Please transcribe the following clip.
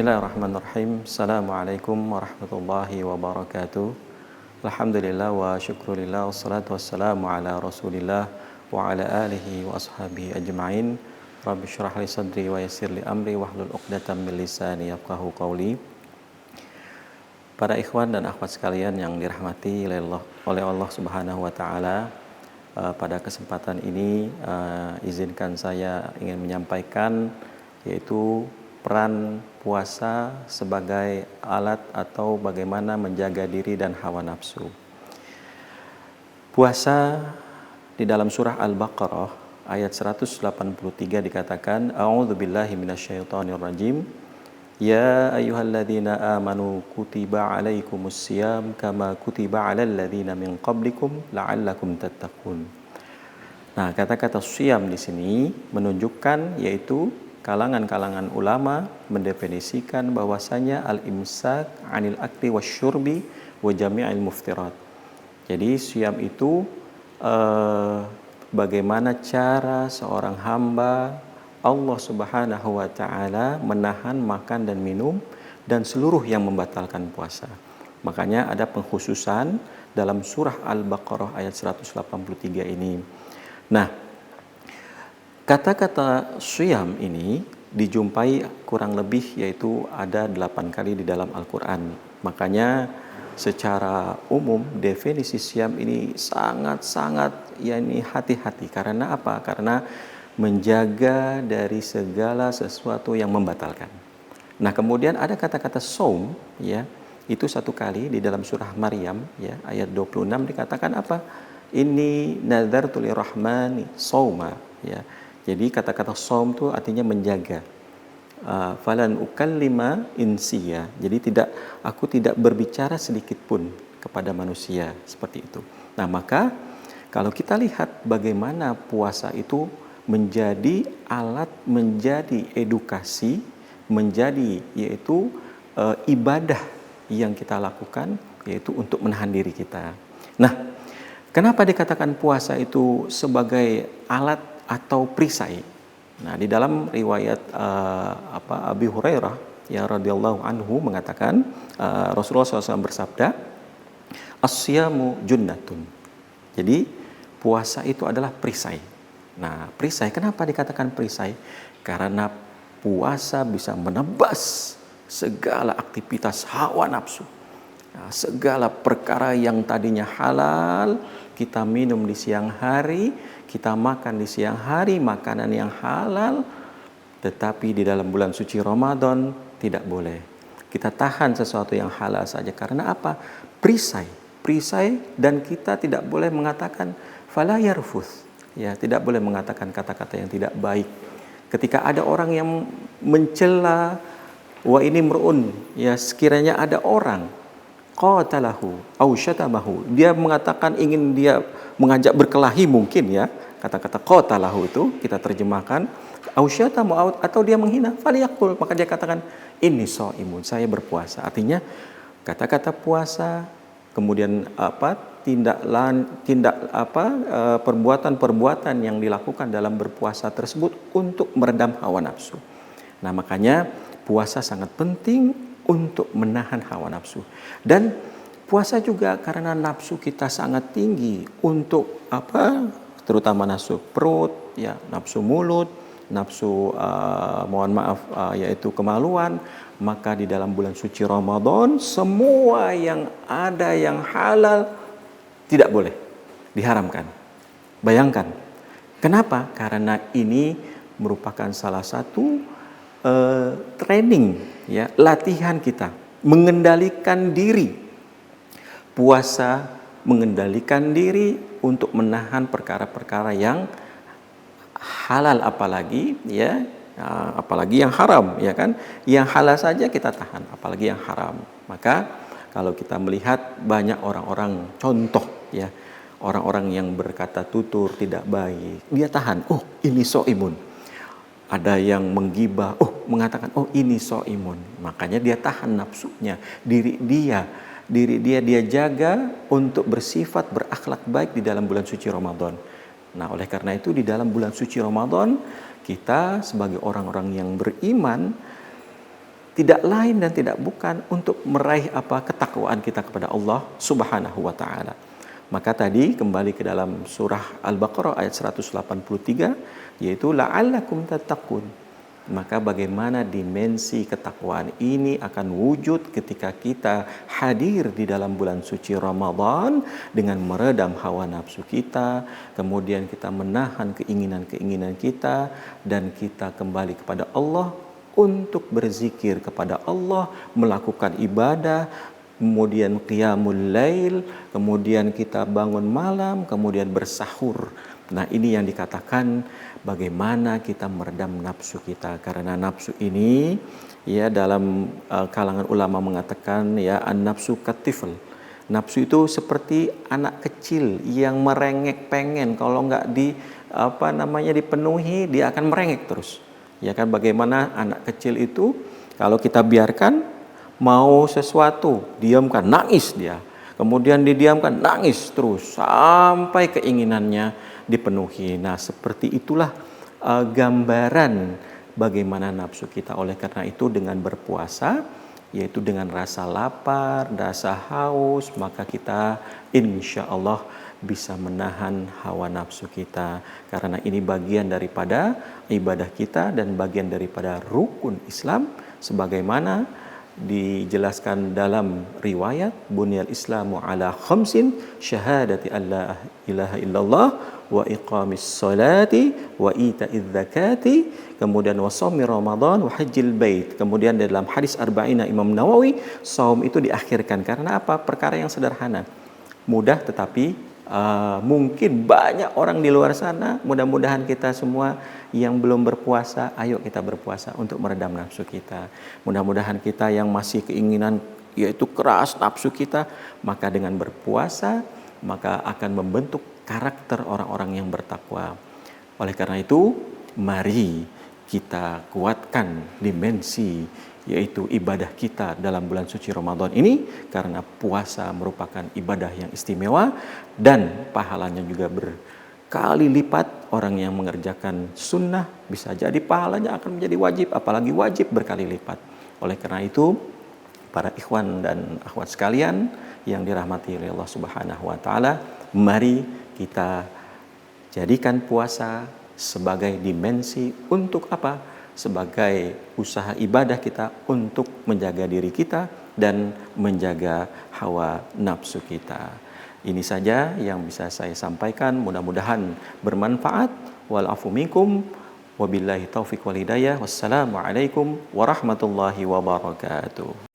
Bismillahirrahmanirrahim. Assalamualaikum warahmatullahi wabarakatuh. Alhamdulillah wa syukurillah wassalatu wassalamu ala rasulillah wa ala alihi wa ashabihi ajma'in. Rabbi syrah li sadri wa yassir li amri wahlul uqdatam min lisani yafqahu qawli. Para ikhwan dan akhwat sekalian yang dirahmati oleh Allah Subhanahu wa taala, pada kesempatan ini izinkan saya ingin menyampaikan yaitu peran puasa sebagai alat atau bagaimana menjaga diri dan hawa nafsu. Puasa di dalam surah Al-Baqarah ayat 183 dikatakan, A'udzubillahi minasyaitonirrajim. Ya ayyuhalladzina amanu kutiba alaikumusiyam kama kutiba alal ladzina min qablikum la'allakum tattaqun. Nah, kata-kata siyam di sini menunjukkan yaitu kalangan-kalangan ulama mendefinisikan bahwasanya al-imsak 'anil akli wasyurbi wa jami'il muftirat. Jadi siyam itu bagaimana cara seorang hamba Allah Subhanahu wa taala menahan makan dan minum dan seluruh yang membatalkan puasa. Makanya ada pengkhususan dalam surah Al-Baqarah ayat 183 ini. Nah, kata-kata siyam ini dijumpai kurang lebih yaitu ada 8 kali di dalam Al-Quran. Makanya secara umum definisi siyam ini sangat-sangat hati-hati. Karena apa? Karena menjaga dari segala sesuatu yang membatalkan. Nah, kemudian ada kata-kata saum, ya, itu 1 kali di dalam surah Maryam, ya, ayat 26 dikatakan apa? Ini nadzartu lirrahmani sauma, ya. Jadi kata-kata saum itu artinya menjaga. Falan ukallima insiya. Jadi aku tidak berbicara sedikit pun kepada manusia, seperti itu. Nah, maka kalau kita lihat bagaimana puasa itu menjadi alat, menjadi edukasi, menjadi yaitu ibadah yang kita lakukan yaitu untuk menahan diri kita. Nah, kenapa dikatakan puasa itu sebagai alat atau perisai? Nah, di dalam riwayat Abi Hurairah ya radhiyallahu anhu mengatakan Rasulullah SAW bersabda, "As-siyamu junnatun." Jadi puasa itu adalah perisai. Nah, perisai, kenapa dikatakan perisai? Karena puasa bisa menebas segala aktivitas hawa nafsu. Nah, segala perkara yang tadinya halal, kita minum di siang hari, kita makan di siang hari, makanan yang halal, tetapi di dalam bulan suci Ramadan tidak boleh. Kita tahan sesuatu yang halal saja. Karena apa? Perisai, dan kita tidak boleh mengatakan fala yarfuth. Ya, tidak boleh mengatakan kata-kata yang tidak baik. Ketika ada orang yang mencela, wa ini mru'un, ya, sekiranya ada orang qatalahu au syatamahu, dia mengatakan ingin dia mengajak berkelahi mungkin, ya. Kata-kata qatalahu itu kita terjemahkan au syatamahu atau dia menghina, falyaqul, maka dia katakan ini shaimun, saya berpuasa. Artinya kata-kata puasa, kemudian perbuatan-perbuatan yang dilakukan dalam berpuasa tersebut untuk meredam hawa nafsu. Nah, makanya puasa sangat penting untuk menahan hawa nafsu. Dan puasa juga karena nafsu kita sangat tinggi untuk terutama nafsu perut, ya, nafsu mulut, nafsu yaitu kemaluan. Maka di dalam bulan suci Ramadan semua yang ada yang halal tidak boleh, diharamkan. Bayangkan, kenapa? Karena ini merupakan salah satu training, ya, latihan kita mengendalikan diri. Puasa mengendalikan diri untuk menahan perkara-perkara yang halal, apalagi yang haram, ya kan? Yang halal saja kita tahan, apalagi yang haram. Maka kalau kita melihat banyak orang-orang, contoh, ya, orang-orang yang berkata tutur tidak baik, dia tahan, oh ini shaimun. Ada yang menggibah, mengatakan oh ini shaimun. Makanya dia tahan nafsunya, diri dia jaga untuk bersifat berakhlak baik di dalam bulan suci Ramadan. Nah, oleh karena itu di dalam bulan suci Ramadan kita sebagai orang-orang yang beriman tidak lain dan tidak bukan untuk meraih apa ketakwaan kita kepada Allah Subhanahu wa taala. Maka tadi kembali ke dalam surah Al-Baqarah ayat 183 yaitu la'allakum tattaqun. Maka bagaimana dimensi ketakwaan ini akan wujud ketika kita hadir di dalam bulan suci Ramadan dengan meredam hawa nafsu kita, kemudian kita menahan keinginan-keinginan kita dan kita kembali kepada Allah untuk berzikir kepada Allah, melakukan ibadah, kemudian qiyamul lail, kemudian kita bangun malam, kemudian bersahur. Nah, ini yang dikatakan bagaimana kita meredam nafsu kita, karena nafsu ini ya dalam kalangan ulama mengatakan ya an-nafsu katifl. Nafsu itu seperti anak kecil yang merengek pengen, kalau nggak dipenuhi dia akan merengek terus. Ya kan, bagaimana anak kecil itu kalau kita biarkan mau sesuatu diamkan nangis dia, kemudian didiamkan nangis terus sampai keinginannya dipenuhi. Nah, seperti itulah gambaran bagaimana nafsu kita. Oleh karena itu dengan berpuasa, yaitu dengan rasa lapar, rasa haus, maka kita insya Allah bisa menahan hawa nafsu kita. Karena ini bagian daripada ibadah kita dan bagian daripada rukun Islam, sebagaimana dijelaskan dalam riwayat bunyal islamu ala khamsin syahadati alla ilaha illallah wa iqamis salati wa ita'iz zakati kemudian wa shaumi ramadan wa hajjil bait. Kemudian dalam hadis arba'ina Imam Nawawi, saum itu diakhirkan karena apa? Perkara yang sederhana, mudah, tetapi mungkin banyak orang di luar sana. Mudah-mudahan kita semua yang belum berpuasa, ayo kita berpuasa untuk meredam nafsu kita. Mudah-mudahan kita yang masih keinginan yaitu keras nafsu kita, maka dengan berpuasa maka akan membentuk karakter orang-orang yang bertakwa. Oleh karena itu, mari kita kuatkan dimensi yaitu ibadah kita dalam bulan suci Ramadan ini, karena puasa merupakan ibadah yang istimewa dan pahalanya juga berkali lipat. Orang yang mengerjakan sunnah bisa jadi pahalanya akan menjadi wajib, apalagi wajib berkali lipat. Oleh karena itu, para ikhwan dan akhwat sekalian yang dirahmati oleh Allah Subhanahu wa taala, mari kita jadikan puasa sebagai dimensi untuk apa? Sebagai usaha ibadah kita untuk menjaga diri kita dan menjaga hawa nafsu kita. Ini saja yang bisa saya sampaikan, mudah-mudahan bermanfaat. Wal afu minkum wabillahi taufiq wal hidayah. Wassalamualaikum warahmatullahi wabarakatuh.